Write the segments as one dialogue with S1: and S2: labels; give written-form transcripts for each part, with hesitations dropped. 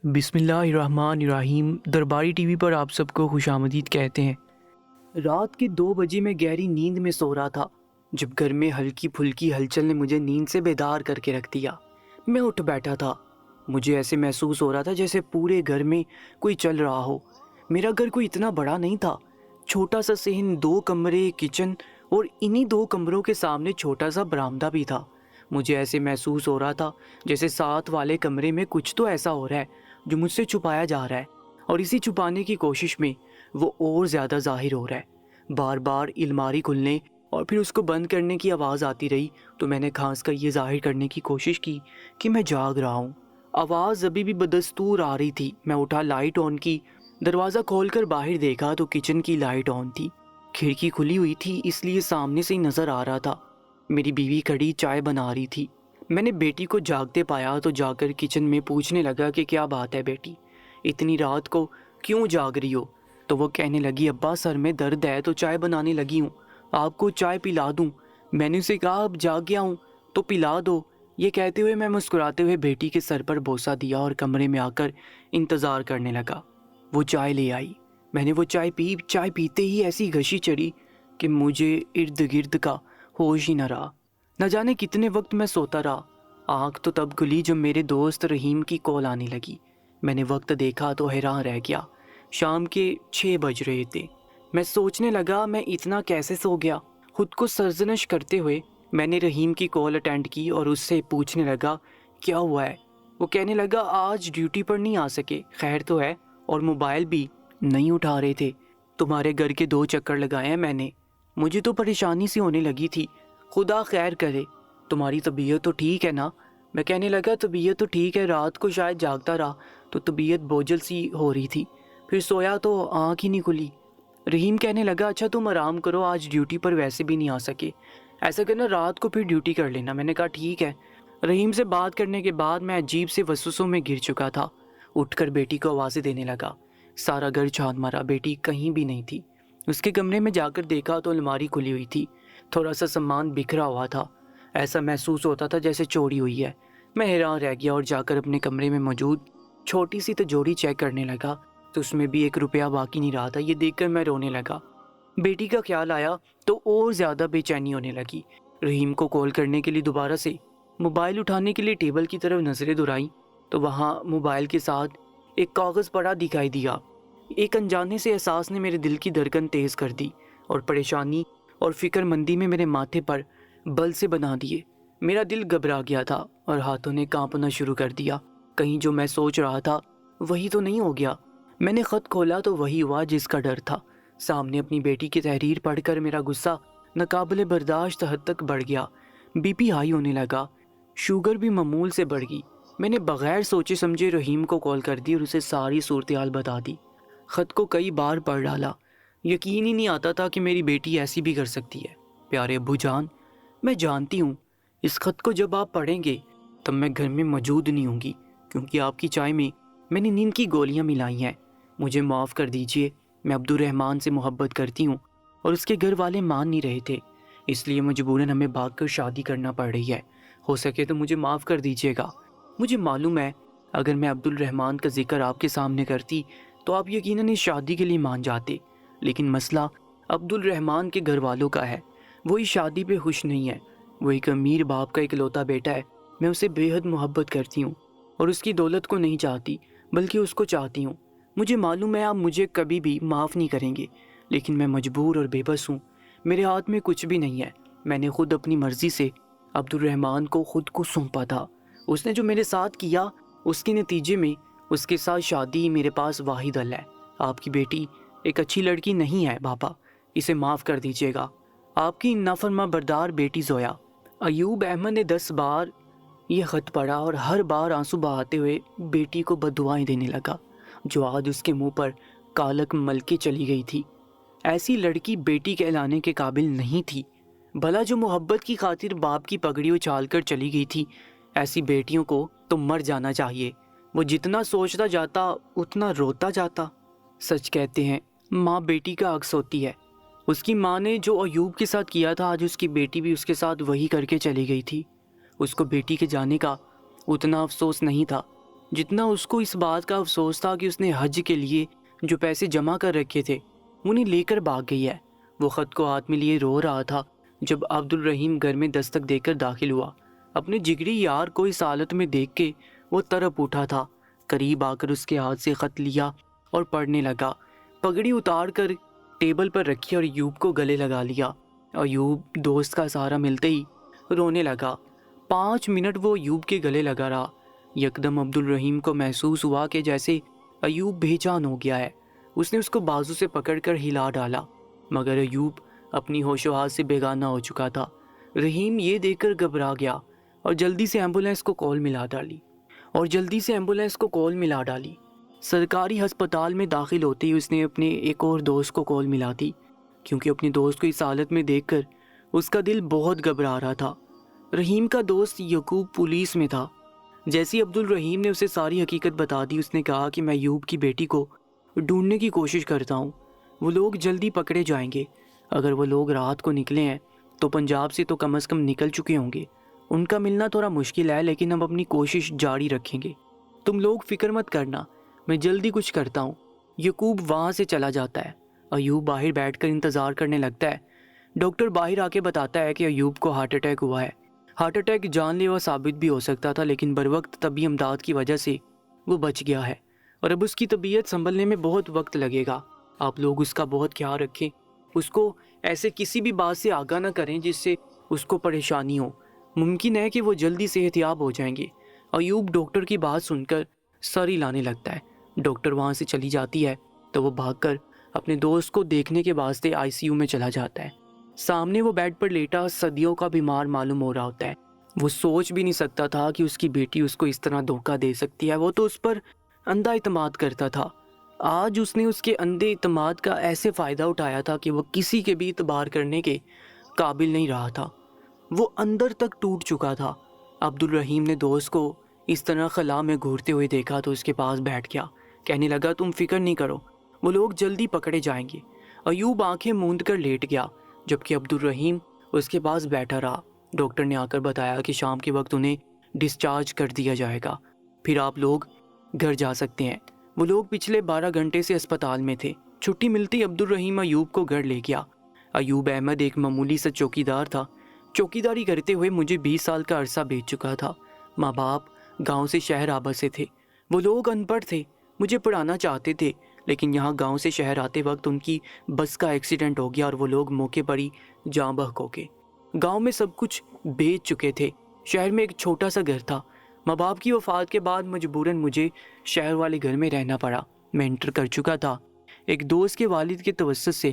S1: بسم اللہ الرحمن الرحیم۔ درباری ٹی وی پر آپ سب کو خوش آمدید کہتے ہیں۔ رات کے 2 بجے میں گہری نیند میں سو رہا تھا جب گھر میں ہلکی پھلکی ہلچل نے مجھے نیند سے بیدار کر کے رکھ دیا۔ میں اٹھ بیٹھا تھا۔ مجھے ایسے محسوس ہو رہا تھا جیسے پورے گھر میں کوئی چل رہا ہو۔ میرا گھر کوئی اتنا بڑا نہیں تھا، چھوٹا سا صحن، 2 کمرے، کچن اور انہی 2 کمروں کے سامنے چھوٹا سا برآمدہ بھی تھا۔ مجھے ایسے محسوس ہو رہا تھا جیسے ساتھ والے کمرے میں کچھ تو ایسا ہو رہا ہے جو مجھ سے چھپایا جا رہا ہے، اور اسی چھپانے کی کوشش میں وہ اور زیادہ ظاہر ہو رہا ہے۔ بار بار الماری کھلنے اور پھر اس کو بند کرنے کی آواز آتی رہی تو میں نے کھانس کر یہ ظاہر کرنے کی کوشش کی کہ میں جاگ رہا ہوں۔ آواز ابھی بھی بدستور آ رہی تھی۔ میں اٹھا، لائٹ آن کی، دروازہ کھول کر باہر دیکھا تو کچن کی لائٹ آن تھی، کھڑکی کھلی ہوئی تھی اس لیے سامنے سے ہی نظر آ رہا تھا۔ میری بیوی کھڑی چائے بنا رہی تھی۔ میں نے بیٹی کو جاگتے پایا تو جا کر کچن میں پوچھنے لگا کہ کیا بات ہے بیٹی، اتنی رات کو کیوں جاگ رہی ہو؟ تو وہ کہنے لگی ابا سر میں درد ہے تو چائے بنانے لگی ہوں، آپ کو چائے پلا دوں؟ میں نے اسے کہا اب جاگ گیا ہوں تو پلا دو۔ یہ کہتے ہوئے میں مسکراتے ہوئے بیٹی کے سر پر بوسہ دیا اور کمرے میں آ کر انتظار کرنے لگا۔ وہ چائے لے آئی، میں نے وہ چائے پی۔ چائے پیتے ہی ایسی گھسی چڑھی کہ مجھے ارد گرد کا ہوش ہی نہ رہا۔ نہ جانے کتنے وقت میں سوتا رہا۔ آنکھ تو تب کھلی جب میرے دوست رحیم کی کال آنے لگی۔ میں نے وقت دیکھا تو حیران رہ گیا، شام کے 6 بج رہے تھے۔ میں سوچنے لگا میں اتنا کیسے سو گیا۔ خود کو سرزنش کرتے ہوئے میں نے رحیم کی کال اٹینڈ کی اور اس سے پوچھنے لگا کیا ہوا ہے۔ وہ کہنے لگا آج ڈیوٹی پر نہیں آ سکے، خیر تو ہے، اور موبائل بھی نہیں اٹھا رہے تھے۔ تمہارے گھر کے 2 چکر لگائے ہیں میں نے، مجھے تو پریشانی سی ہونے لگی تھی، خدا خیر کرے۔ تمہاری طبیعت تو ٹھیک ہے نا؟ میں کہنے لگا طبیعت تو ٹھیک ہے، رات کو شاید جاگتا رہا تو طبیعت بوجھل سی ہو رہی تھی، پھر سویا تو آنکھ ہی نہیں کھلی۔ رحیم کہنے لگا اچھا تم آرام کرو، آج ڈیوٹی پر ویسے بھی نہیں آ سکے، ایسا کرنا رات کو پھر ڈیوٹی کر لینا۔ میں نے کہا ٹھیک ہے۔ رحیم سے بات کرنے کے بعد میں عجیب سے وسوسوں میں گر چکا تھا۔ اٹھ کر بیٹی کو آوازیں دینے لگا۔ سارا گھر چھان مارا، بیٹی کہیں بھی نہیں تھی۔ اس کے کمرے میں جا کر دیکھا تو الماری کھلی ہوئی تھی، تھوڑا سا سامان بکھرا ہوا تھا، ایسا محسوس ہوتا تھا جیسے چوری ہوئی ہے۔ میں حیران رہ گیا اور جا کر اپنے کمرے میں موجود چھوٹی سی تجوری چیک کرنے لگا تو اس میں بھی 1 روپیہ باقی نہیں رہا تھا۔ یہ دیکھ کر میں رونے لگا۔ بیٹی کا خیال آیا تو اور زیادہ بے چینی ہونے لگی۔ رحیم کو کال کرنے کے لیے دوبارہ سے موبائل اٹھانے کے لیے ٹیبل کی طرف نظریں دورائیں تو وہاں موبائل کے ساتھ ایک کاغذ پڑا دکھائی دیا۔ ایک انجانے سے احساس نے میرے دل کی دھڑکن تیز کر دی اور پریشانی اور فکر مندی میں میرے ماتھے پر بل سے بنا دیے۔ میرا دل گھبرا گیا تھا اور ہاتھوں نے کانپنا شروع کر دیا، کہیں جو میں سوچ رہا تھا وہی تو نہیں ہو گیا۔ میں نے خط کھولا تو وہی ہوا جس کا ڈر تھا۔ سامنے اپنی بیٹی کی تحریر پڑھ کر میرا غصہ ناقابل برداشت حد تک بڑھ گیا۔ بی پی ہائی ہونے لگا، شوگر بھی معمول سے بڑھ گئی۔ میں نے بغیر سوچے سمجھے رحیم کو کال کر دی اور اسے ساری صورتحال بتا دی۔ خط کو کئی بار پڑھ ڈالا، یقین ہی نہیں آتا تھا کہ میری بیٹی ایسی بھی کر سکتی ہے۔ پیارے ابو جان، میں جانتی ہوں اس خط کو جب آپ پڑھیں گے تب میں گھر میں موجود نہیں ہوں گی، کیونکہ آپ کی چائے میں نے نیند کی گولیاں ملائی ہیں۔ مجھے معاف کر دیجئے، میں عبد الرحمن سے محبت کرتی ہوں اور اس کے گھر والے مان نہیں رہے تھے، اس لیے مجبوراً ہمیں بھاگ کر شادی کرنا پڑ رہی ہے۔ ہو سکے تو مجھے معاف کر دیجئے گا۔ مجھے معلوم ہے اگر میں عبد الرحمن کا ذکر آپ کے سامنے کرتی تو آپ یقیناً اس شادی کے لیے مان جاتے، لیکن مسئلہ عبد الرحمن کے گھر والوں کا ہے۔ وہ اس شادی پہ خوش نہیں ہے۔ وہ ایک امیر باپ کا اکلوتا بیٹا ہے، میں اسے بے حد محبت کرتی ہوں اور اس کی دولت کو نہیں چاہتی بلکہ اس کو چاہتی ہوں۔ مجھے معلوم ہے آپ مجھے کبھی بھی معاف نہیں کریں گے، لیکن میں مجبور اور بے بس ہوں، میرے ہاتھ میں کچھ بھی نہیں ہے۔ میں نے خود اپنی مرضی سے عبد الرحمن کو خود کو سونپا تھا۔ اس نے جو میرے ساتھ کیا اس کے نتیجے میں اس کے ساتھ شادی میرے پاس واحد حل ہے۔ آپ کی بیٹی ایک اچھی لڑکی نہیں ہے بابا، اسے معاف کر دیجیے گا۔ آپ کی نافرما بردار بیٹی زویا۔ ایوب احمد نے 10 بار یہ خط پڑھا اور ہر بار آنسو بہاتے ہوئے بیٹی کو بددعائیں دینے لگا جو آج اس کے منہ پر کالک مل کے چلی گئی تھی۔ ایسی لڑکی بیٹی کہلانے کے قابل نہیں تھی۔ بھلا جو محبت کی خاطر باپ کی پگڑی اچھال کر چلی گئی تھی، ایسی بیٹیوں کو تو مر جانا چاہیے۔ وہ جتنا سوچتا جاتا اتنا روتا جاتا۔ سچ کہتے ہیں ماں بیٹی کا عکس ہوتی ہے۔ اس کی ماں نے جو ایوب کے ساتھ کیا تھا آج اس کی بیٹی بھی اس کے ساتھ وہی کر کے چلی گئی تھی۔ اس کو بیٹی کے جانے کا اتنا افسوس نہیں تھا جتنا اس کو اس بات کا افسوس تھا کہ اس نے حج کے لیے جو پیسے جمع کر رکھے تھے انہیں لے کر بھاگ گئی ہے۔ وہ خط کو ہاتھ میں لیے رو رہا تھا جب عبد الرحیم گھر میں دستک دے کر داخل ہوا۔ اپنے جگری یار کو اس حالت میں دیکھ کے وہ تڑپ اٹھا تھا۔ قریب آ کر اس کے ہاتھ سے خط لیا اور پڑھنے لگا۔ پگڑی اتار کر ٹیبل پر رکھی اور ایوب کو گلے لگا لیا۔ ایوب دوست کا سہارا ملتے ہی رونے لگا۔ 5 منٹ وہ ایوب کے گلے لگا رہا۔ یکدم عبد الرحیم کو محسوس ہوا کہ جیسے ایوب بے جان ہو گیا ہے۔ اس نے اس کو بازو سے پکڑ کر ہلا ڈالا، مگر ایوب اپنی ہوش و حواس سے بیگانہ ہو چکا تھا۔ رحیم یہ دیکھ کر گھبرا گیا اور جلدی سے ایمبولینس کو کال ملا ڈالی۔ سرکاری ہسپتال میں داخل ہوتے ہی اس نے اپنے ایک اور دوست کو کال ملا دی، کیونکہ اپنے دوست کو اس حالت میں دیکھ کر اس کا دل بہت گھبرا رہا تھا۔ رحیم کا دوست یعقوب پولیس میں تھا۔ جیسی عبد الرحیم نے اسے ساری حقیقت بتا دی، اس نے کہا کہ میں ایوب کی بیٹی کو ڈھونڈنے کی کوشش کرتا ہوں، وہ لوگ جلدی پکڑے جائیں گے۔ اگر وہ لوگ رات کو نکلے ہیں تو پنجاب سے تو کم از کم نکل چکے ہوں گے۔ ان کا ملنا تھوڑا مشکل ہے، لیکن ہم اپنی کوشش جاری رکھیں گے۔ تم لوگ فکر مت کرنا، میں جلدی کچھ کرتا ہوں۔ یعقوب وہاں سے چلا جاتا ہے۔ ایوب باہر بیٹھ کر انتظار کرنے لگتا ہے۔ ڈاکٹر باہر آ کے بتاتا ہے کہ ایوب کو ہارٹ اٹیک ہوا ہے۔ ہارٹ اٹیک جان لیوا ثابت بھی ہو سکتا تھا، لیکن بروقت طبی امداد کی وجہ سے وہ بچ گیا ہے، اور اب اس کی طبیعت سنبھلنے میں بہت وقت لگے گا۔ آپ لوگ اس کا بہت خیال رکھیں، اس کو ایسے کسی بھی بات سے آگاہ نہ کریں جس سے اس کو پریشانی ہو۔ ممکن ہے کہ وہ جلدی صحت یاب ہو جائیں گے۔ ایوب ڈاکٹر کی بات سن کر سر ہلانے لگتا ہے۔ ڈاکٹر وہاں سے چلی جاتی ہے تو وہ بھاگ کر اپنے دوست کو دیکھنے کے واسطے ICU میں چلا جاتا ہے۔ سامنے وہ بیڈ پر لیٹا صدیوں کا بیمار معلوم ہو رہا ہوتا ہے۔ وہ سوچ بھی نہیں سکتا تھا کہ اس کی بیٹی اس کو اس طرح دھوکہ دے سکتی ہے۔ وہ تو اس پر اندھا اعتماد کرتا تھا۔ آج اس نے اس کے اندھے اعتماد کا ایسے فائدہ اٹھایا تھا کہ وہ کسی کے بھی اعتبار کرنے کے قابل نہیں رہا تھا۔ وہ اندر تک ٹوٹ چکا تھا۔ عبد الرحیم نے دوست کو اس طرح خلا میں گھورتے ہوئے دیکھا تو اس کے پاس بیٹھ گیا، کہنے لگا تم فکر نہیں کرو، وہ لوگ جلدی پکڑے جائیں گے۔ ایوب آنکھیں موند کر لیٹ گیا، جبکہ عبد الرحیم اس کے پاس بیٹھا رہا۔ ڈاکٹر نے آ کر بتایا کہ شام کے وقت انہیں ڈسچارج کر دیا جائے گا، پھر آپ لوگ گھر جا سکتے ہیں۔ وہ لوگ پچھلے 12 گھنٹے سے اسپتال میں تھے۔ چھٹی ملتی عبد الرحیم ایوب کو گھر لے گیا۔ ایوب احمد ایک معمولی سا چوکیدار تھا۔ چوکیداری کرتے ہوئے مجھے 20 سال کا عرصہ بیت چکا تھا۔ ماں باپ گاؤں سے شہر آ بسے تھے۔ وہ لوگ ان پڑھ تھے، مجھے پڑھانا چاہتے تھے، لیکن یہاں گاؤں سے شہر آتے وقت ان کی بس کا ایکسیڈنٹ ہو گیا اور وہ لوگ موقع پر ہی جاں بحق ہو گئے۔ گاؤں میں سب کچھ بیچ چکے تھے۔ شہر میں ایک چھوٹا سا گھر تھا۔ ماں باپ کی وفات کے بعد مجبوراً مجھے شہر والے گھر میں رہنا پڑا۔ میں انٹر کر چکا تھا۔ ایک دوست کے والد کے توسط سے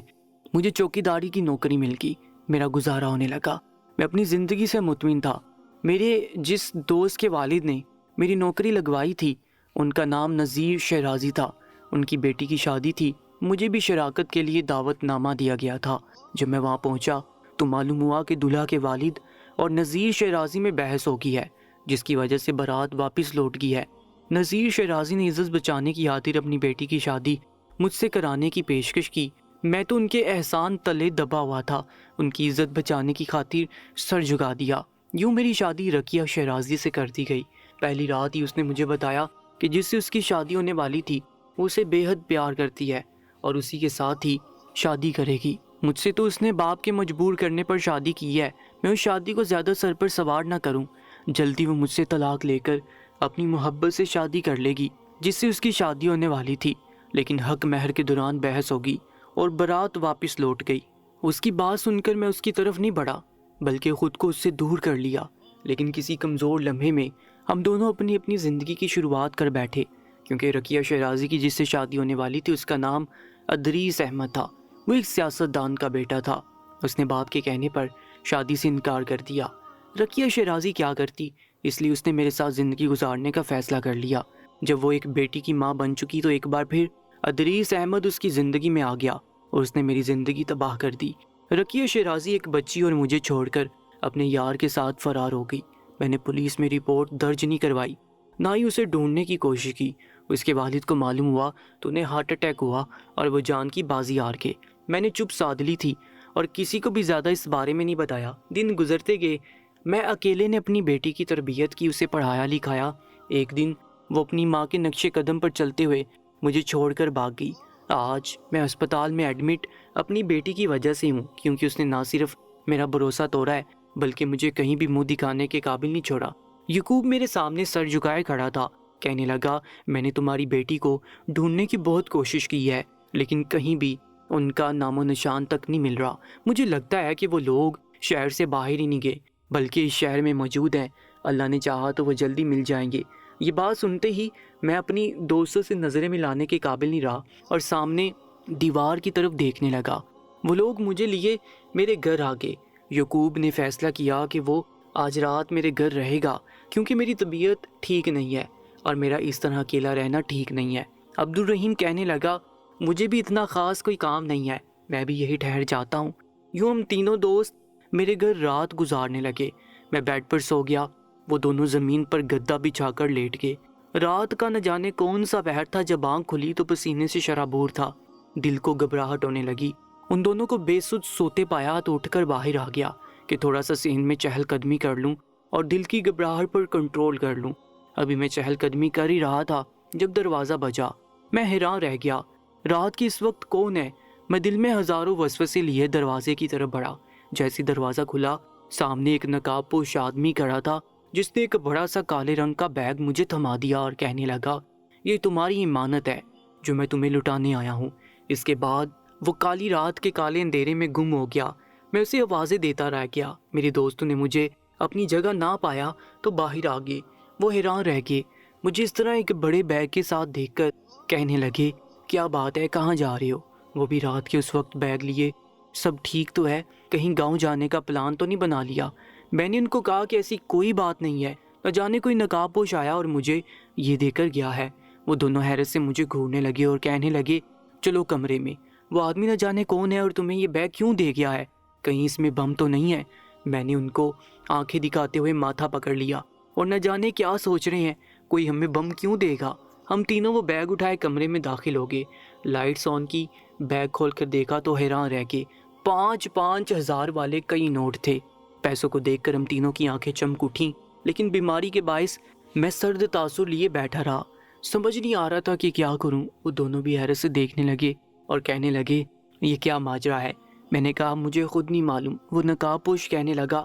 S1: مجھے چوکیداری کی نوکری مل گئی۔ میرا گزارا ہونے لگا۔ میں اپنی زندگی سے مطمئن تھا۔ میرے جس دوست کے والد نے میری نوکری لگوائی تھی ان کا نام نذیر شیرازی تھا۔ ان کی بیٹی کی شادی تھی۔ مجھے بھی شراکت کے لیے دعوت نامہ دیا گیا تھا۔ جب میں وہاں پہنچا تو معلوم ہوا کہ دلہا کے والد اور نذیر شیرازی میں بحث ہو گئی ہے، جس کی وجہ سے بارات واپس لوٹ گئی ہے۔ نذیر شیرازی نے عزت بچانے کی خاطر اپنی بیٹی کی شادی مجھ سے کرانے کی پیشکش کی۔ میں تو ان کے احسان تلے دبا ہوا تھا، ان کی عزت بچانے کی خاطر سر جھکا دیا۔ یوں میری شادی رقیہ شیرازی سے کر دی گئی۔ پہلی رات ہی اس نے مجھے بتایا کہ جس سے اس کی شادی ہونے والی تھی وہ اسے بے حد پیار کرتی ہے اور اسی کے ساتھ ہی شادی کرے گی۔ مجھ سے تو اس نے باپ کے مجبور کرنے پر شادی کی ہے۔ میں اس شادی کو زیادہ سر پر سوار نہ کروں، جلدی وہ مجھ سے طلاق لے کر اپنی محبت سے شادی کر لے گی جس سے اس کی شادی ہونے والی تھی۔ لیکن حق مہر کے دوران بحث ہوگی اور بارات واپس لوٹ گئی۔ اس کی بات سن کر میں اس کی طرف نہیں بڑھا بلکہ خود کو اس سے دور کر لیا۔ لیکن کسی کمزور لمحے میں ہم دونوں اپنی اپنی زندگی کی شروعات کر بیٹھے، کیونکہ رقیہ شیرازی کی جس سے شادی ہونے والی تھی اس کا نام ادریس احمد تھا۔ وہ ایک سیاستدان کا بیٹا تھا۔ اس نے باپ کے کہنے پر شادی سے انکار کر دیا۔ رقیہ شیرازی کیا کرتی، اس لیے اس نے میرے ساتھ زندگی گزارنے کا فیصلہ کر لیا۔ جب وہ ایک بیٹی کی ماں بن چکی تو ایک بار پھر ادریس احمد اس کی زندگی میں آ گیا اور اس نے میری زندگی تباہ کر دی۔ رقیہ شیرازی ایک بچی اور مجھے چھوڑ کر اپنے یار کے ساتھ فرار ہو گئی۔ میں نے پولیس میں رپورٹ درج نہیں کروائی، نہ ہی اسے ڈھونڈنے کی کوشش کی۔ اس کے والد کو معلوم ہوا تو انہیں ہارٹ اٹیک ہوا اور وہ جان کی بازی ہار گئے۔ میں نے چپ سادھ لی تھی اور کسی کو بھی زیادہ اس بارے میں نہیں بتایا۔ دن گزرتے گئے، میں اکیلے نے اپنی بیٹی کی تربیت کی، اسے پڑھایا لکھایا۔ ایک دن وہ اپنی ماں کے نقش قدم پر چلتے ہوئے مجھے چھوڑ کر بھاگ گئی۔ آج میں اسپتال میں ایڈمٹ اپنی بیٹی کی وجہ سے ہوں، کیونکہ اس نے نہ صرف میرا بھروسہ توڑا ہے بلکہ مجھے کہیں بھی منہ دکھانے کے قابل نہیں چھوڑا۔ یعقوب میرے سامنے سر جھکائے کھڑا تھا، کہنے لگا میں نے تمہاری بیٹی کو ڈھونڈنے کی بہت کوشش کی ہے لیکن کہیں بھی ان کا نام و نشان تک نہیں مل رہا۔ مجھے لگتا ہے کہ وہ لوگ شہر سے باہر ہی نہیں گئے بلکہ اس شہر میں موجود ہیں، اللہ نے چاہا تو وہ جلدی مل جائیں گے۔ یہ بات سنتے ہی میں اپنی دوستوں سے نظریں ملانے کے قابل نہیں رہا اور سامنے دیوار کی طرف دیکھنے لگا۔ وہ لوگ مجھے لیے میرے گھر آ گئے۔ یعقوب نے فیصلہ کیا کہ وہ آج رات میرے گھر رہے گا کیونکہ میری طبیعت ٹھیک نہیں ہے اور میرا اس طرح اکیلا رہنا ٹھیک نہیں ہے۔ عبدالرحیم کہنے لگا مجھے بھی اتنا خاص کوئی کام نہیں ہے، میں بھی یہی ٹھہر جاتا ہوں۔ یوں ہم تینوں دوست میرے گھر رات گزارنے لگے۔ میں بیڈ پر سو گیا، وہ دونوں زمین پر گدا بچھا کر لیٹ گئے۔ رات کا نہ جانے کون سا پہر تھا، جب آنکھ کھلی تو پسینے سے شرابور تھا، دل کو گھبراہٹ ہونے لگی۔ ان دونوں کو بے سود سوتے پایا تو اٹھ کر باہر آ گیا کہ تھوڑا سا صحن میں چہل قدمی کر لوں اور دل کی گھبراہٹ پر کنٹرول کر لوں۔ ابھی میں چہل قدمی کر ہی رہا تھا جب دروازہ بجا۔ میں حیران رہ گیا، رات کی اس وقت کون ہے؟ میں دل میں ہزاروں وسوسے لیے دروازے کی طرف بڑھا۔ جیسے دروازہ کھلا، سامنے ایک نقاب پوش آدمی کھڑا تھا جس نے ایک بڑا سا کالے رنگ کا بیگ مجھے تھما دیا اور کہنے لگا یہ تمہاری امانت ہے جو میں تمہیں لٹانے آیا ہوں۔ اس کے بعد وہ کالی رات کے کالے اندھیرے میں گم ہو گیا۔ میں اسے آوازیں دیتا رہ گیا۔ میرے دوستوں نے مجھے اپنی جگہ نہ پایا تو باہر آ گئے۔ وہ حیران رہ گئے، مجھے اس طرح ایک بڑے بیگ کے ساتھ دیکھ کر کہنے لگے کیا بات ہے، کہاں جا رہے ہو؟ وہ بھی رات کے اس وقت بیگ لیے۔ سب ٹھیک تو ہے؟ کہیں گاؤں جانے کا پلان تو نہیں بنا لیا؟ میں نے ان کو کہا کہ ایسی کوئی بات نہیں ہے، نہ جانے کوئی نقاب پوش آیا اور مجھے یہ دے کر گیا ہے۔ وہ دونوں حیرت سے مجھے گھورنے لگے اور کہنے لگے چلو کمرے میں، وہ آدمی نہ جانے کون ہے اور تمہیں یہ بیگ کیوں دے گیا ہے، کہیں اس میں بم تو نہیں ہے؟ میں نے ان کو آنکھیں دکھاتے ہوئے ماتھا پکڑ لیا اور نہ جانے کیا سوچ رہے ہیں، کوئی ہمیں بم کیوں دے گا؟ ہم تینوں وہ بیگ اٹھائے کمرے میں داخل ہو گئے۔ لائٹس آن کی، بیگ کھول کر دیکھا تو حیران رہ گئے۔ 5,000 والے کئی نوٹ تھے۔ پیسوں کو دیکھ کر ہم تینوں کی آنکھیں چمک اٹھیں، لیکن بیماری کے باعث میں سرد تاثر لیے بیٹھا رہا، سمجھ نہیں آ رہا تھا کہ کیا کروں۔ وہ دونوں بھی حیرت سے دیکھنے لگے اور کہنے لگے یہ کیا ماجرا ہے؟ میں نے کہا مجھے خود نہیں معلوم۔ وہ نقاب پوش کہنے لگا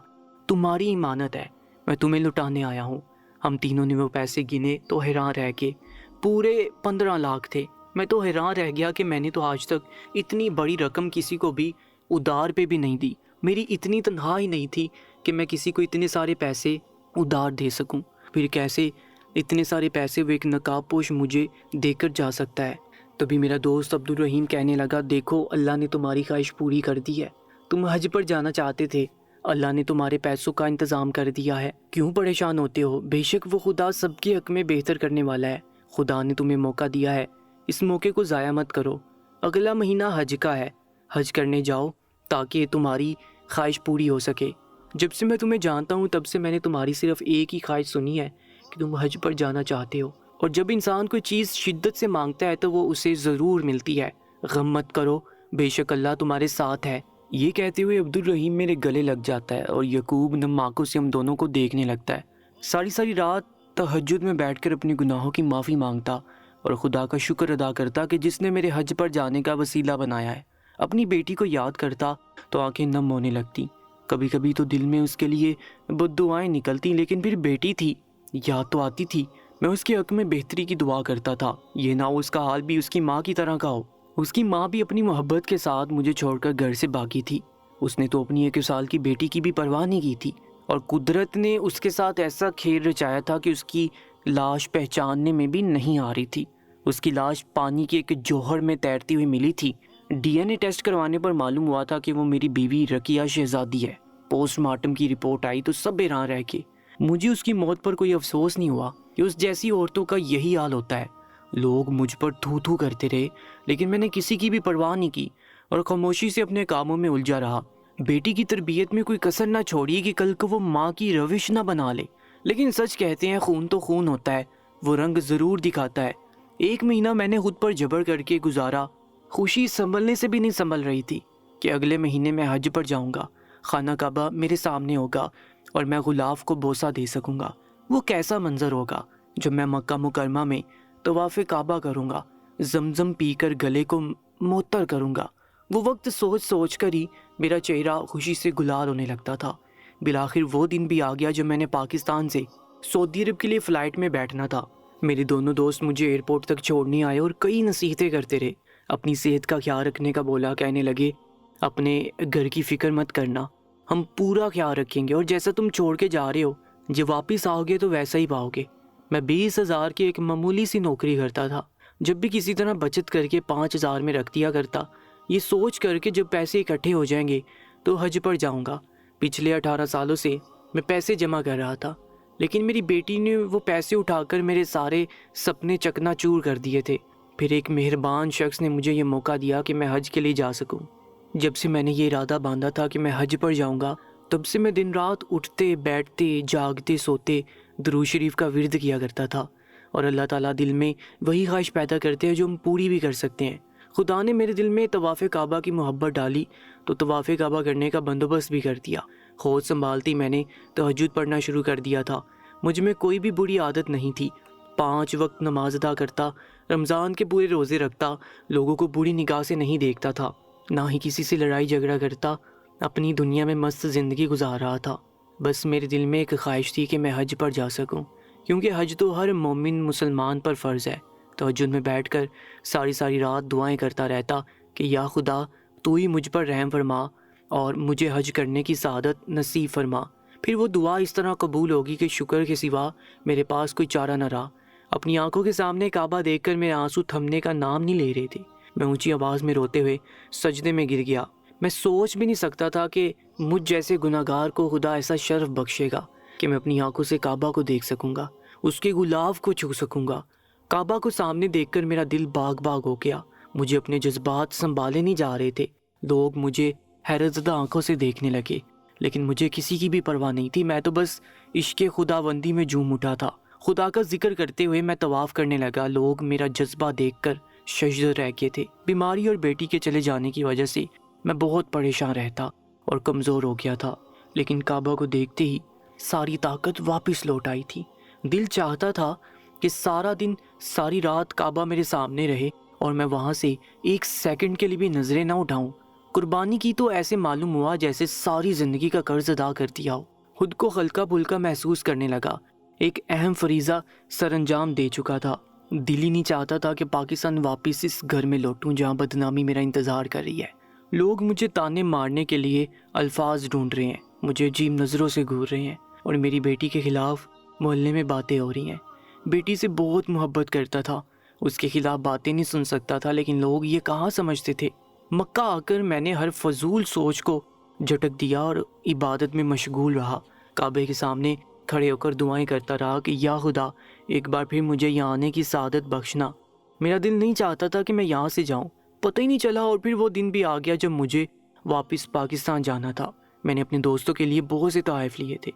S1: تمہاری امانت ہے، میں تمہیں لٹانے آیا ہوں۔ ہم تینوں نے وہ پیسے گنے تو حیران رہ گئے، پورے 15 لاکھ تھے۔ میں تو حیران رہ گیا کہ میں نے تو آج تک اتنی بڑی رقم کسی کو بھی ادھار پہ بھی نہیں دی۔ میری اتنی تنخواہ ہی نہیں تھی کہ میں کسی کو اتنے سارے پیسے ادھار دے سکوں، پھر کیسے اتنے سارے پیسے وہ ایک نقاب پوش مجھے دے کر جا سکتا ہے؟ تبھی میرا دوست عبدالرحیم کہنے لگا دیکھو اللہ نے تمہاری خواہش پوری کر دی ہے، تم حج پر جانا چاہتے تھے، اللہ نے تمہارے پیسوں کا انتظام کر دیا ہے، کیوں پریشان ہوتے ہو؟ بے شک وہ خدا سب کے حق میں بہتر کرنے والا ہے، خدا نے تمہیں موقع دیا ہے، اس موقع کو ضائع مت کرو۔ اگلا مہینہ حج کا ہے، حج کرنے جاؤ تاکہ تمہاری خواہش پوری ہو سکے۔ جب سے میں تمہیں جانتا ہوں تب سے میں نے تمہاری صرف ایک ہی خواہش سنی ہے کہ تم حج پر جانا چاہتے ہو، اور جب انسان کوئی چیز شدت سے مانگتا ہے تو وہ اسے ضرور ملتی ہے، غم مت کرو، بے شک اللہ تمہارے ساتھ ہے۔ یہ کہتے ہوئے عبدالرحیم میرے گلے لگ جاتا ہے اور یعقوب نم آنکھوں سے ہم دونوں کو دیکھنے لگتا ہے۔ ساری رات تہجد میں بیٹھ کر اپنے گناہوں کی معافی مانگتا اور خدا کا شکر ادا کرتا کہ جس نے میرے حج پر جانے کا وسیلہ بنایا ہے۔ اپنی بیٹی کو یاد کرتا تو آنکھیں نم ہونے لگتی، کبھی کبھی تو دل میں اس کے لیے بد دعائیں نکلتی، لیکن پھر بیٹی تھی، یاد تو آتی تھی۔ میں اس کے حق میں بہتری کی دعا کرتا تھا، یہ نہ ہو اس کا حال بھی اس کی ماں کی طرح کا ہو۔ اس کی ماں بھی اپنی محبت کے ساتھ مجھے چھوڑ کر گھر سے بھاگی تھی، اس نے تو اپنی 1 سال کی بیٹی کی بھی پرواہ نہیں کی تھی، اور قدرت نے اس کے ساتھ ایسا کھیل رچایا تھا کہ اس کی لاش پہچاننے میں بھی نہیں آ رہی تھی۔ اس کی لاش پانی کے ایک جوہر میں تیرتی ہوئی ملی تھی۔ DNA ٹیسٹ کروانے پر معلوم ہوا تھا کہ وہ میری بیوی رقیہ شہزادی ہے۔ پوسٹ مارٹم کی رپورٹ آئی تو سب حیران رہ گئے۔ مجھے اس کی موت پر کوئی افسوس نہیں ہوا کہ اس جیسی عورتوں کا یہی حال ہوتا ہے۔ لوگ مجھ پر تھو تھو کرتے رہے، لیکن میں نے کسی کی بھی پرواہ نہیں کی اور خاموشی سے اپنے کاموں میں الجھا رہا۔ بیٹی کی تربیت میں کوئی کسر نہ چھوڑی کہ کل کو وہ ماں کی روش نہ بنا لے، لیکن سچ کہتے ہیں خون تو خون ہوتا ہے، وہ رنگ ضرور دکھاتا ہے۔ 1 مہینہ میں نے خود پر جبر کر کے گزارا، خوشی سنبھلنے سے بھی نہیں سنبھل رہی تھی کہ اگلے مہینے میں حج پر جاؤں گا، خانہ کعبہ میرے سامنے ہوگا اور میں غلاف کو بوسہ دے سکوں گا۔ وہ کیسا منظر ہوگا، جب میں مکہ مکرمہ میں طواف کعبہ کروں گا، زمزم پی کر گلے کو معطر کروں گا۔ وہ وقت سوچ سوچ کر ہی میرا چہرہ خوشی سے گلال ہونے لگتا تھا۔ بالآخر وہ دن بھی آ گیا جب میں نے پاکستان سے سعودی عرب کے لیے فلائٹ میں بیٹھنا تھا۔ میرے دونوں دوست مجھے ایئرپورٹ تک چھوڑنے آئے اور کئی نصیحتیں کرتے رہے۔ اپنی صحت کا خیال رکھنے کا بولا، کہنے لگے اپنے گھر کی فکر مت کرنا، ہم پورا خیال رکھیں گے، اور جیسا تم چھوڑ کے جا رہے ہو جب واپس آؤ گے تو ویسا ہی پاؤ گے۔ میں 20,000 کی ایک معمولی سی نوکری کرتا تھا، جب بھی کسی طرح بچت کر کے 5,000 میں رکھ دیا کرتا، یہ سوچ کر کے جب پیسے اکٹھے ہو جائیں گے تو حج پر جاؤں گا۔ پچھلے 18 سالوں سے میں پیسے جمع کر رہا تھا، لیکن میری بیٹی نے وہ پیسے اٹھا کر میرے سارے سپنے چکنا چور کر دیے تھے۔ پھر ایک مہربان شخص نے مجھے یہ موقع دیا کہ میں حج کے لیے جا سکوں۔ جب سے میں نے یہ ارادہ باندھا تھا کہ میں حج پر جاؤں گا، تب سے میں دن رات اٹھتے بیٹھتے جاگتے سوتے درود شریف کا ورد کیا کرتا تھا، اور اللہ تعالیٰ دل میں وہی خواہش پیدا کرتے ہیں جو ہم پوری بھی کر سکتے ہیں۔ خدا نے میرے دل میں طواف کعبہ کی محبت ڈالی تو طواف کعبہ کرنے کا بندوبست بھی کر دیا۔ خود سنبھالتی میں نے تہجد پڑھنا شروع کر دیا تھا۔ مجھ میں کوئی بھی بری عادت نہیں تھی، 5 وقت نماز ادا کرتا، رمضان کے پورے روزے رکھتا، لوگوں کو بری نگاہ سے نہیں دیکھتا تھا، نہ ہی کسی سے لڑائی جھگڑا کرتا، اپنی دنیا میں مست زندگی گزار رہا تھا۔ بس میرے دل میں ایک خواہش تھی کہ میں حج پر جا سکوں، کیونکہ حج تو ہر مومن مسلمان پر فرض ہے۔ تہجد میں بیٹھ کر ساری رات دعائیں کرتا رہتا کہ یا خدا تو ہی مجھ پر رحم فرما اور مجھے حج کرنے کی سعادت نصیب فرما۔ پھر وہ دعا اس طرح قبول ہوگی کہ شکر کے سوا میرے پاس کوئی چارہ نہ رہا۔ اپنی آنکھوں کے سامنے کعبہ دیکھ کر میرے آنسو تھمنے کا نام نہیں لے رہے تھے۔ میں اونچی آواز میں روتے ہوئے سجدے میں گر گیا۔ میں سوچ بھی نہیں سکتا تھا کہ مجھ جیسے گناہگار کو خدا ایسا شرف بخشے گا کہ میں اپنی آنکھوں سے کعبہ کو دیکھ سکوں گا، اس کے غلاف کو چھو سکوں گا۔ کعبہ کو سامنے دیکھ کر میرا دل باغ باغ ہو گیا۔ مجھے اپنے جذبات سنبھالے نہیں جا رہے تھے۔ لوگ مجھے حیرت زدہ آنکھوں سے دیکھنے لگے، لیکن مجھے کسی کی بھی پرواہ نہیں تھی۔ میں تو بس عشق خداوندی میں جھوم اٹھا تھا۔ خدا کا ذکر کرتے ہوئے میں طواف کرنے لگا۔ لوگ میرا جذبہ دیکھ کر ششدر رہ گئے تھے۔ بیماری اور بیٹی کے چلے جانے کی وجہ سے میں بہت پریشان رہتا اور کمزور ہو گیا تھا، لیکن کعبہ کو دیکھتے ہی ساری طاقت واپس لوٹ آئی تھی۔ دل چاہتا تھا کہ سارا دن ساری رات کعبہ میرے سامنے رہے اور میں وہاں سے ایک سیکنڈ کے لیے بھی نظریں نہ اٹھاؤں۔ قربانی کی تو ایسے معلوم ہوا جیسے ساری زندگی کا قرض ادا کر دیا ہو۔ خود کو ہلکا پھلکا محسوس کرنے لگا۔ ایک اہم فریضہ سر انجام دے چکا تھا۔ دل ہی نہیں چاہتا تھا کہ پاکستان واپس اس گھر میں لوٹوں جہاں بدنامی میرا انتظار کر رہی ہے۔ لوگ مجھے تانے مارنے کے لیے الفاظ ڈھونڈ رہے ہیں، مجھے عجیب نظروں سے گھور رہے ہیں، اور میری بیٹی کے خلاف محلے میں باتیں ہو رہی ہیں۔ بیٹی سے بہت محبت کرتا تھا، اس کے خلاف باتیں نہیں سن سکتا تھا، لیکن لوگ یہ کہاں سمجھتے تھے۔ مکہ آ کر میں نے ہر فضول سوچ کو جھٹک دیا اور عبادت میں مشغول رہا۔ کعبے کے سامنے کھڑے ہو کر دعائیں کرتا رہا کہ یا خدا ایک بار پھر مجھے یہاں آنے کی سعادت بخشنا۔ میرا دل نہیں چاہتا تھا کہ میں یہاں سے جاؤں۔ پتہ ہی نہیں چلا اور پھر وہ دن بھی آ گیا جب مجھے واپس پاکستان جانا تھا۔ میں نے اپنے دوستوں کے لیے بہت سے تحائف لیے تھے،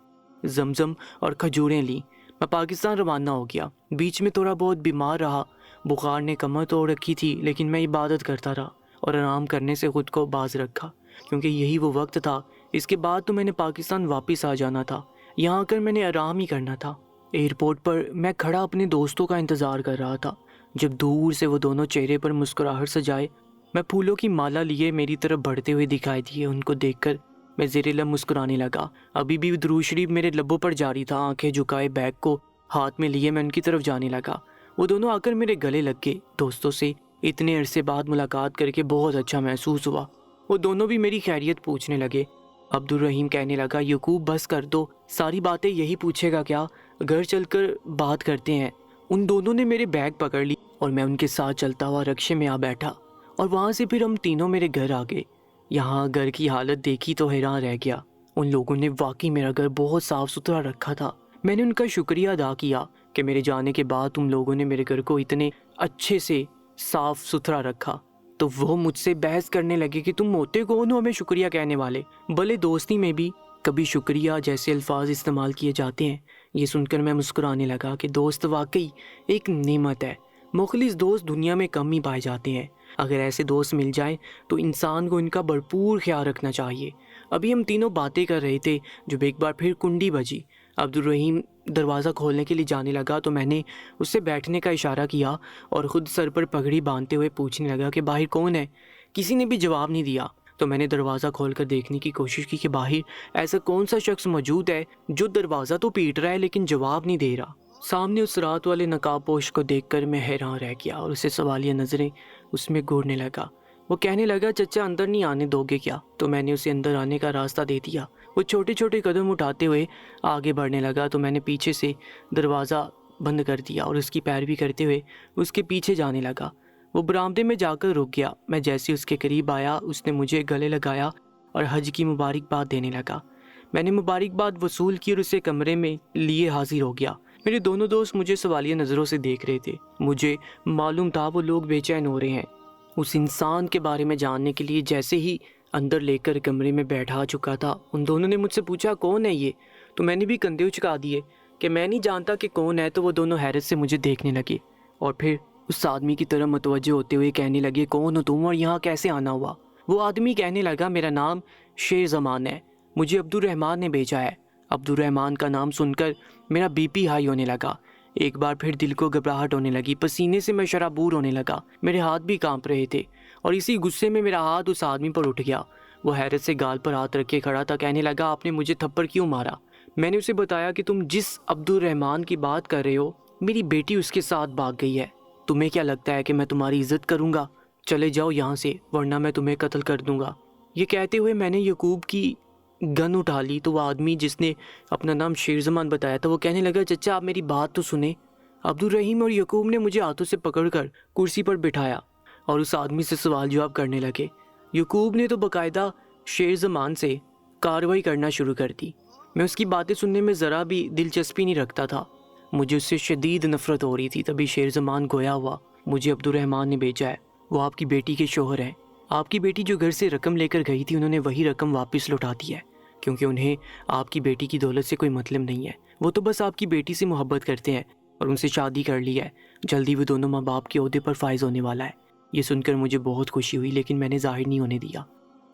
S1: زمزم اور کھجوریں لیں۔ میں پاکستان روانہ ہو گیا۔ بیچ میں تھوڑا بہت بیمار رہا، بخار نے کمر توڑ رکھی تھی، لیکن میں عبادت کرتا رہا اور آرام کرنے سے خود کو باز رکھا، کیونکہ یہی وہ وقت تھا۔ اس کے بعد تو میں نے پاکستان واپس آ جانا تھا۔ یہاں آ کر میں نے آرام ہی کرنا تھا۔ ایئرپورٹ پر میں کھڑا اپنے دوستوں کا انتظار کر رہا تھا، جب دور سے وہ دونوں چہرے پر مسکراہٹ سجائے میں پھولوں کی مالا لیے میری طرف بڑھتے ہوئے دکھائی دیے۔ ان کو دیکھ کر میں زیر لب مسکرانے لگا۔ ابھی بھی درود شریف میرے لبوں پر جاری تھا۔ آنکھیں جھکائے بیگ کو ہاتھ میں لیے میں ان کی طرف جانے لگا۔ وہ دونوں آ کر میرے گلے لگ گئے۔ دوستوں سے اتنے عرصے بعد ملاقات کر کے بہت اچھا محسوس ہوا۔ وہ دونوں بھی میری خیریت پوچھنے لگے۔ عبد الرحیم کہنے لگا یعقوب بس کر دو، ساری باتیں یہی پوچھے گا کیا، گھر چل کر بات کرتے ہیں۔ ان دونوں نے میرے بیگ پکڑ لی اور میں ان کے ساتھ چلتا ہوا رکشے میں آ بیٹھا، اور وہاں سے پھر ہم تینوں میرے گھر آ گئے۔ یہاں گھر کی حالت دیکھی تو حیران رہ گیا۔ ان لوگوں نے واقعی میرا گھر بہت صاف ستھرا رکھا تھا۔ میں نے ان کا شکریہ ادا کیا کہ میرے جانے کے بعد تم لوگوں نے میرے گھر کو اتنے اچھے سے صاف ستھرا رکھا۔ تو وہ مجھ سے بحث کرنے لگے کہ تم ہوتے کون ہو ہمیں شکریہ کہنے والے، بھلے دوستی میں بھی کبھی شکریہ جیسے الفاظ استعمال کیے جاتے ہیں۔ یہ سن کر میں مسکرانے لگا کہ دوست واقعی ایک نعمت ہے۔ مخلص دوست دنیا میں کم ہی پائے جاتے ہیں۔ اگر ایسے دوست مل جائیں تو انسان کو ان کا بھرپور خیال رکھنا چاہیے۔ ابھی ہم تینوں باتیں کر رہے تھے جب ایک بار پھر کنڈی بجی۔ عبدالرحیم دروازہ کھولنے کے لیے جانے لگا تو میں نے اس سے بیٹھنے کا اشارہ کیا اور خود سر پر پگڑی باندھتے ہوئے پوچھنے لگا کہ باہر کون ہے؟ کسی نے بھی جواب نہیں دیا تو میں نے دروازہ کھول کر دیکھنے کی کوشش کی کہ باہر ایسا کون سا شخص موجود ہے جو دروازہ تو پیٹ رہا ہے لیکن جواب نہیں دے رہا۔ سامنے اس رات والے نقاب پوش کو دیکھ کر میں حیران رہ گیا اور اسے سوالیہ نظریں اس میں گھورنے لگا۔ وہ کہنے لگا چچا اندر نہیں آنے دو گے کیا؟ تو میں نے اسے اندر آنے کا راستہ دے دیا۔ وہ چھوٹے چھوٹے قدم اٹھاتے ہوئے آگے بڑھنے لگا تو میں نے پیچھے سے دروازہ بند کر دیا اور اس کی پیروی کرتے ہوئے اس کے پیچھے جانے لگا۔ وہ برآمدے میں جا کر رک گیا۔ میں جیسے اس کے قریب آیا اس نے مجھے گلے لگایا اور حج کی مبارکباد دینے لگا۔ میں نے مبارکباد وصول کی اور اسے کمرے میں لیے حاضر ہو گیا۔ میرے دونوں دوست مجھے سوالیہ نظروں سے دیکھ رہے تھے۔ مجھے معلوم تھا وہ لوگ بے چین ہو رہے ہیں اس انسان کے بارے میں جاننے کے لیے۔ جیسے ہی اندر لے کر کمرے میں بیٹھا چکا تھا ان دونوں نے مجھ سے پوچھا کون ہے یہ؟ تو میں نے بھی کندھے اچکا دیے کہ میں نہیں جانتا کہ کون ہے۔ تو وہ دونوں حیرت سے مجھے دیکھنے لگے اور پھر اس آدمی کی طرف متوجہ ہوتے ہوئے کہنے لگے کون ہو تم اور یہاں کیسے آنا ہوا؟ وہ آدمی کہنے لگا میرا نام شیر زمان ہے، مجھے عبدالرحمان نے بھیجا ہے۔ عبدالرحمان کا نام سن کر میرا بی پی ہائی ہونے لگا۔ ایک بار پھر دل کو گھبراہٹ ہونے لگی، پسینے سے میں شرابور ہونے لگا، میرے ہاتھ بھی کانپ رہے تھے اور اسی غصے میں میرا ہاتھ اس آدمی پر اٹھ گیا۔ وہ حیرت سے گال پر ہاتھ رکھے کھڑا تھا۔ کہنے لگا آپ نے مجھے تھپڑ کیوں مارا؟ میں نے اسے بتایا کہ تم جس عبدالرحمان کی بات کر رہے ہو میری بیٹی اس کے ساتھ بھاگ گئی ہے۔ تمہیں کیا لگتا ہے کہ میں تمہاری عزت کروں گا؟ چلے جاؤ یہاں سے ورنہ میں تمہیں قتل کر دوں گا۔ یہ کہتے ہوئے میں نے یعقوب کی گن اٹھا لی تو وہ آدمی جس نے اپنا نام شیر زمان بتایا تھا وہ کہنے لگا چچا آپ میری بات تو سنیں۔ عبدالرحیم اور یعقوب نے مجھے ہاتھوں سے پکڑ کر کرسی پر بٹھایا اور اس آدمی سے سوال جواب کرنے لگے۔ یعقوب نے تو باقاعدہ شیر زمان سے کارروائی کرنا شروع کر دی۔ میں اس کی باتیں سننے میں ذرا بھی دلچسپی نہیں رکھتا تھا، مجھے اس سے شدید نفرت ہو رہی تھی۔ تبھی شیر زمان گویا ہوا مجھے عبدالرحمان نے بھیجا ہے، وہ آپ کی بیٹی کے شوہر ہیں۔ آپ کی بیٹی جو گھر سے رقم لے کر گئی تھی انہوں نے وہی رقم واپس لوٹا دی ہے، کیونکہ انہیں آپ کی بیٹی کی دولت سے کوئی مطلب نہیں ہے۔ وہ تو بس آپ کی بیٹی سے محبت کرتے ہیں اور ان سے شادی کر لی ہے۔ جلدی وہ دونوں ماں باپ کے عہدے پر فائز ہونے والا ہے۔ یہ سن کر مجھے بہت خوشی ہوئی لیکن میں نے ظاہر نہیں ہونے دیا۔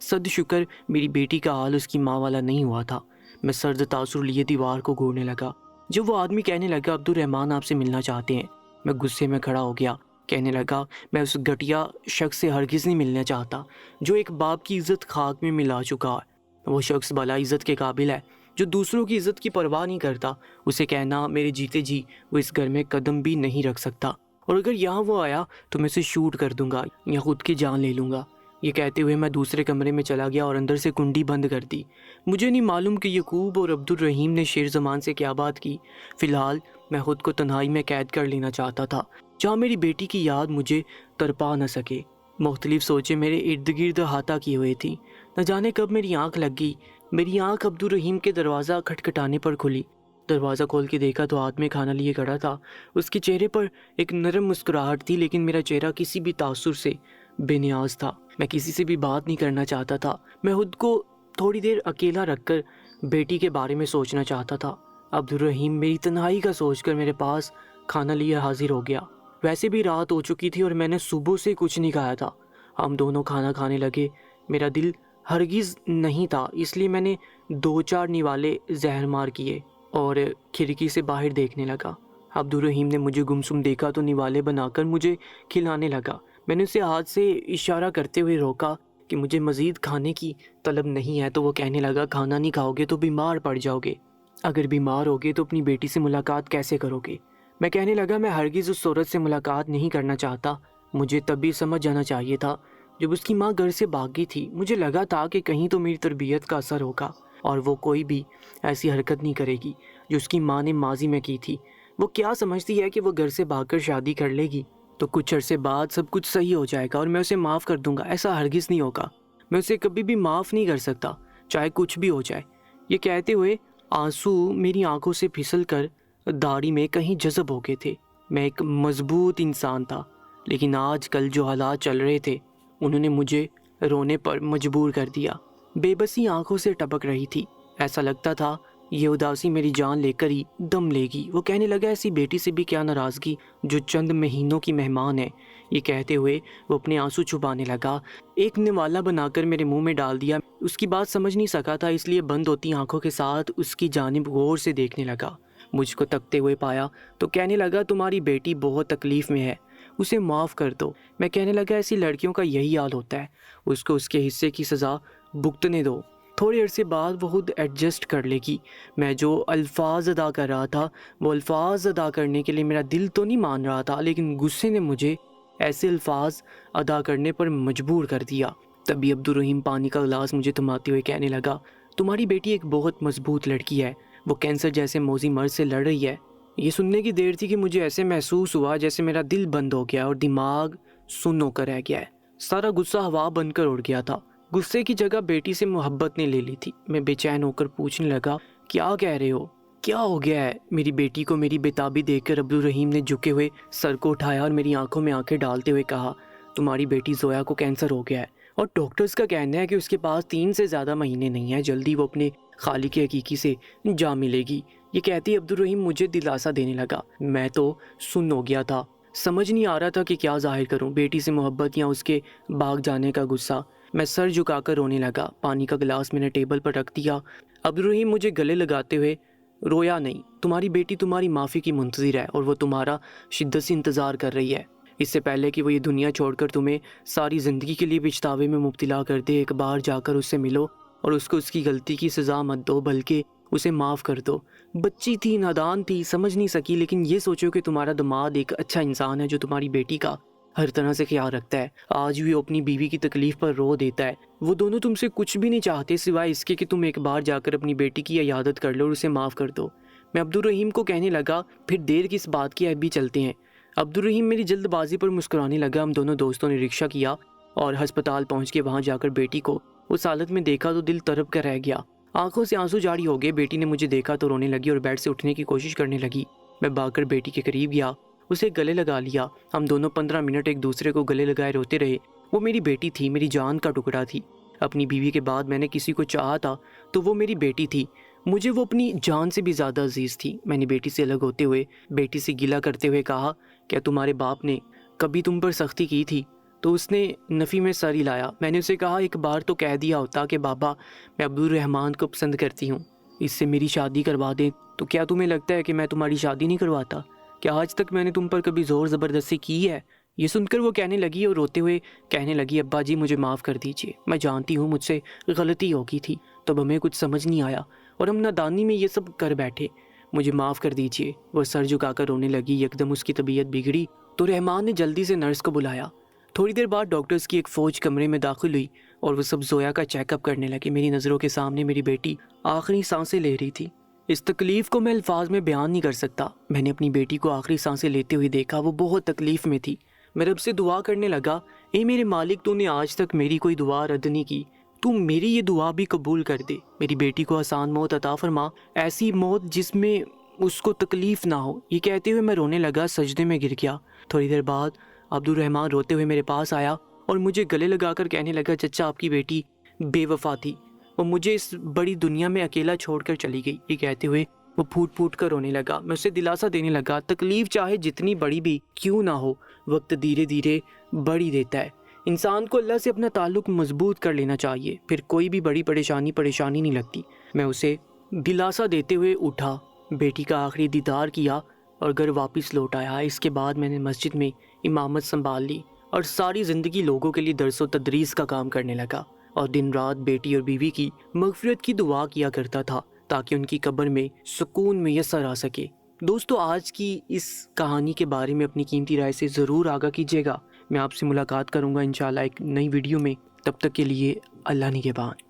S1: صد شکر میری بیٹی کا حال اس کی ماں والا نہیں ہوا تھا۔ میں سرد تاثر لیے دیوار کو گھورنے لگا جب وہ آدمی کہنے لگا عبدالرحمان آپ سے ملنا چاہتے ہیں۔ میں غصے میں کھڑا ہو گیا، کہنے لگا میں اس گھٹیا شخص سے ہرگز نہیں ملنا چاہتا جو ایک باپ کی عزت خاک میں ملا چکا ہے۔ وہ شخص بلا عزت کے قابل ہے جو دوسروں کی عزت کی پرواہ نہیں کرتا۔ اسے کہنا میرے جیتے جی وہ اس گھر میں قدم بھی نہیں رکھ سکتا، اور اگر یہاں وہ آیا تو میں اسے شوٹ کر دوں گا یا خود کی جان لے لوں گا۔ یہ کہتے ہوئے میں دوسرے کمرے میں چلا گیا اور اندر سے کنڈی بند کر دی۔ مجھے نہیں معلوم کہ یعقوب اور عبدالرحیم نے شیر زمان سے کیا بات کی۔ فی الحال میں خود کو تنہائی میں قید کر لینا چاہتا تھا جہاں میری بیٹی کی یاد مجھے تڑپا نہ سکے۔ مختلف سوچیں میرے ارد گرد احاطہ کیے ہوئے تھی۔ نہ جانے کب میری آنکھ لگ گئی۔ میری آنکھ عبدالرحیم کے دروازہ کھٹکھٹانے پر کھلی۔ دروازہ کھول کے دیکھا تو ہاتھ میں کھانا لیے کھڑا تھا۔ اس کے چہرے پر ایک نرم مسکراہٹ تھی لیکن میرا چہرہ کسی بھی تاثر سے بے نیاز تھا۔ میں کسی سے بھی بات نہیں کرنا چاہتا تھا۔ میں خود کو تھوڑی دیر اکیلا رکھ کر بیٹی کے بارے میں سوچنا چاہتا تھا۔ عبدالرحیم میری تنہائی کا سوچ کر میرے پاس کھانا لیے حاضر ہو گیا۔ ویسے بھی رات ہو چکی تھی اور میں نے صبح سے کچھ نہیں کھایا تھا۔ ہم دونوں کھانا کھانے لگے۔ میرا دل ہرگز نہیں تھا، اس لیے میں نے 2-4 نوالے زہر مار کیے اور کھڑکی سے باہر دیکھنے لگا۔ عبدالرحیم نے مجھے گمسم دیکھا تو نوالے بنا کر مجھے کھلانے لگا۔ میں نے اسے ہاتھ سے اشارہ کرتے ہوئے روکا کہ مجھے مزید کھانے کی طلب نہیں ہے تو وہ کہنے لگا کھانا نہیں کھاؤ گے تو بیمار پڑ جاؤ گے، اگر بیمار ہوگے تو اپنی بیٹی سے ملاقات کیسے کرو گے؟ میں کہنے لگا میں ہرگز اس عورت سے ملاقات نہیں کرنا چاہتا۔ مجھے تبھی سمجھ جانا چاہیے تھا جب اس کی ماں گھر سے بھاگی تھی۔ مجھے لگا تھا کہ کہیں تو میری تربیت کا اثر ہوگا اور وہ کوئی بھی ایسی حرکت نہیں کرے گی جو اس کی ماں نے ماضی میں کی تھی۔ وہ کیا سمجھتی ہے کہ وہ گھر سے بھاگ کر شادی کر لے گی تو کچھ عرصے بعد سب کچھ صحیح ہو جائے گا اور میں اسے معاف کر دوں گا؟ ایسا ہرگز نہیں ہوگا۔ میں اسے کبھی بھی معاف نہیں کر سکتا چاہے کچھ بھی ہو جائے۔ یہ کہتے ہوئے آنسو میری آنکھوں سے پھسل کر داڑھی میں کہیں جذب ہو گئے تھے۔ میں ایک مضبوط انسان تھا لیکن آج کل جو حالات چل رہے تھے انہوں نے مجھے رونے پر مجبور کر دیا۔ بے بسی آنکھوں سے ٹپک رہی تھی۔ ایسا لگتا تھا یہ اداسی میری جان لے کر ہی دم لے گی۔ وہ کہنے لگا ایسی بیٹی سے بھی کیا ناراضگی جو چند مہینوں کی مہمان ہے، یہ کہتے ہوئے وہ اپنے آنسو چھپانے لگا۔ ایک نوالا بنا کر میرے منہ میں ڈال دیا۔ اس کی بات سمجھ نہیں سکا تھا، اس لیے بند ہوتی آنکھوں کے ساتھ اس کی جانب غور سے دیکھنے لگا۔ مجھ کو تکتے ہوئے پایا تو کہنے لگا تمہاری بیٹی بہت تکلیف میں ہے، اسے معاف کر دو۔ میں کہنے لگا ایسی لڑکیوں کا یہی حال ہوتا ہے، اس کو اس کے حصے کی سزا بھگتنے دو، تھوڑے عرصے بعد وہ خود ایڈجسٹ کر لے گی۔ میں جو الفاظ ادا کر رہا تھا وہ الفاظ ادا کرنے کے لیے میرا دل تو نہیں مان رہا تھا، لیکن غصے نے مجھے ایسے الفاظ ادا کرنے پر مجبور کر دیا۔ تبھی عبدالرحیم پانی کا گلاس مجھے تھماتے ہوئے کہنے لگا تمہاری بیٹی ایک بہت مضبوط لڑکی ہے، وہ کینسر جیسے موذی مرض سے لڑ رہی ہے۔ یہ سننے کی دیر تھی کہ مجھے ایسے محسوس ہوا جیسے میرا دل بند ہو گیا اور دماغ سن ہو کر رہ گیا ہے۔ سارا غصہ ہوا بن کر اڑ گیا تھا۔ غصے کی جگہ بیٹی سے محبت نے لے لی تھی۔ میں بے چین ہو کر پوچھنے لگا کیا کہہ رہے ہو، کیا ہو گیا ہے؟ میری بیٹی کو میری بےتابی دیکھ کر عبدالرحیم نے جھکے ہوئے سر کو اٹھایا اور میری آنکھوں میں آنکھیں ڈالتے ہوئے کہا تمہاری بیٹی زویا کو کینسر ہو گیا ہے اور ڈاکٹرز کا کہنا ہے کہ اس کے پاس 3 سے زیادہ مہینے نہیں ہیں، جلدی وہ اپنے خالق حقیقی سے جا ملے گی۔ یہ کہتی عبدالرحیم مجھے دلاسا دینے لگا۔ میں تو سن ہو گیا تھا، سمجھ نہیں آ رہا تھا کہ کیا ظاہر کروں، بیٹی سے محبت یا اس کے بھاگ جانے کا غصہ۔ میں سر جھکا کر رونے لگا۔ پانی کا گلاس میں نے ٹیبل پر رکھ دیا۔ عبدالرحیم مجھے گلے لگاتے ہوئے رویا نہیں، تمہاری بیٹی تمہاری معافی کی منتظر ہے اور وہ تمہارا شدت سے انتظار کر رہی ہے۔ اس سے پہلے کہ وہ یہ دنیا چھوڑ کر تمہیں ساری زندگی کے لیے پچھتاوے میں مبتلا کر دے، ایک بار جا کر اس سے ملو اور اس کو اس کی غلطی کی سزا مت دو بلکہ اسے معاف کر دو۔ بچی تھی، نادان تھی، سمجھ نہیں سکی، لیکن یہ سوچو کہ تمہارا داماد ایک اچھا انسان ہے جو تمہاری بیٹی کا ہر طرح سے خیال رکھتا ہے۔ آج بھی وہ اپنی بیوی کی تکلیف پر رو دیتا ہے۔ وہ دونوں تم سے کچھ بھی نہیں چاہتے سوائے اس کے کہ تم ایک بار جا کر اپنی بیٹی کی عیادت کر لو اور اسے معاف کر دو۔ میں عبدالرحیم کو کہنے لگا پھر دیر کس بات کی، اب بھی چلتے ہیں۔ عبدالرحیم میری جلد بازی پر مسکرانے لگا۔ ہم دونوں دوستوں نے رکشہ کیا اور ہسپتال پہنچ کے وہاں جا کر بیٹی کو اس حالت میں دیکھا تو دل تڑپ کر رہ گیا۔ آنکھوں سے آنسو جاری ہو گئے۔ بیٹی نے مجھے دیکھا تو رونے لگی اور بیڈ سے اٹھنے کی کوشش کرنے لگی۔ میں بھاگ کر بیٹی کے قریب گیا، اسے گلے لگا لیا۔ ہم دونوں 15 منٹ ایک دوسرے کو گلے لگائے روتے رہے۔ وہ میری بیٹی تھی، میری جان کا ٹکڑا تھی۔ اپنی بیوی کے بعد میں نے کسی کو چاہا تھا تو وہ میری بیٹی تھی۔ مجھے وہ اپنی جان سے بھی زیادہ عزیز تھی۔ میں نے بیٹی سے الگ ہوتے ہوئے بیٹی سے گلہ کرتے ہوئے کہا کیا تمہارے باپ نے کبھی تم پر سختی کی تھی؟ تو اس نے نفی میں سر ہلایا۔ میں نے اسے کہا ایک بار تو کہہ دیا ہوتا کہ بابا میں عبدالرحمان کو پسند کرتی ہوں، اس سے میری شادی کروا دیں۔ تو کیا تمہیں لگتا ہے کہ میں تمہاری شادی نہیں کرواتا؟ کیا آج تک میں نے تم پر کبھی زور زبردستی کی ہے؟ یہ سن کر وہ کہنے لگی اور روتے ہوئے کہنے لگی ابا جی مجھے معاف کر دیجیے، میں جانتی ہوں مجھ سے غلطی ہو گئی تھی، تب ہمیں کچھ سمجھ نہیں آیا اور ہم نادانی میں یہ سب کر بیٹھے، مجھے معاف کر دیجیے۔ وہ سر جھکا کر رونے لگی۔ یکدم اس کی طبیعت بگڑی تو رحمان نے جلدی سے نرس کو بلایا۔ تھوڑی دیر بعد ڈاکٹرز کی ایک فوج کمرے میں داخل ہوئی اور وہ سب زویا کا چیک اپ کرنے لگے۔ میری نظروں کے سامنے میری بیٹی آخری سانسیں لے رہی تھی۔ اس تکلیف کو میں الفاظ میں بیان نہیں کر سکتا۔ میں نے اپنی بیٹی کو آخری سانسیں لیتے ہوئے دیکھا، وہ بہت تکلیف میں تھی۔ میں رب سے دعا کرنے لگا اے میرے مالک، تو نے آج تک میری کوئی دعا رد نہیں کی، تو میری یہ دعا بھی قبول کر دے۔ میری بیٹی کو آسان موت عطا فرما، ایسی موت جس میں اس کو تکلیف نہ ہو۔ یہ کہتے ہوئے میں رونے لگا، سجدے میں گر گیا۔ تھوڑی دیر بعد عبدالرحمان روتے ہوئے میرے پاس آیا اور مجھے گلے لگا کر کہنے لگا چچا آپ کی بیٹی بے وفا تھی، وہ مجھے اس بڑی دنیا میں اکیلا چھوڑ کر چلی گئی۔ یہ کہتے ہوئے وہ پھوٹ پھوٹ کر رونے لگا۔ میں اسے دلاسا دینے لگا تکلیف چاہے جتنی بڑی بھی کیوں نہ ہو، وقت دھیرے دھیرے بڑھ دیتا ہے۔ انسان کو اللہ سے اپنا تعلق مضبوط کر لینا چاہیے، پھر کوئی بھی بڑی پریشانی نہیں لگتی۔ میں اسے دلاسا دیتے ہوئے اٹھا، بیٹی کا آخری دیدار کیا اور گھر واپس لوٹ آیا۔ اس کے بعد میں نے مسجد میں امامت سنبھال لی اور ساری زندگی لوگوں کے لیے درس و تدریس کا کام کرنے لگا اور دن رات بیٹی اور بیوی کی مغفرت کی دعا کیا کرتا تھا تاکہ ان کی قبر میں سکون میسر آ سکے۔ دوستو آج کی اس کہانی کے بارے میں اپنی قیمتی رائے سے ضرور آگاہ کیجیے گا۔ میں آپ سے ملاقات کروں گا انشاءاللہ ایک نئی ویڈیو میں، تب تک کے لیے اللہ نگہبان۔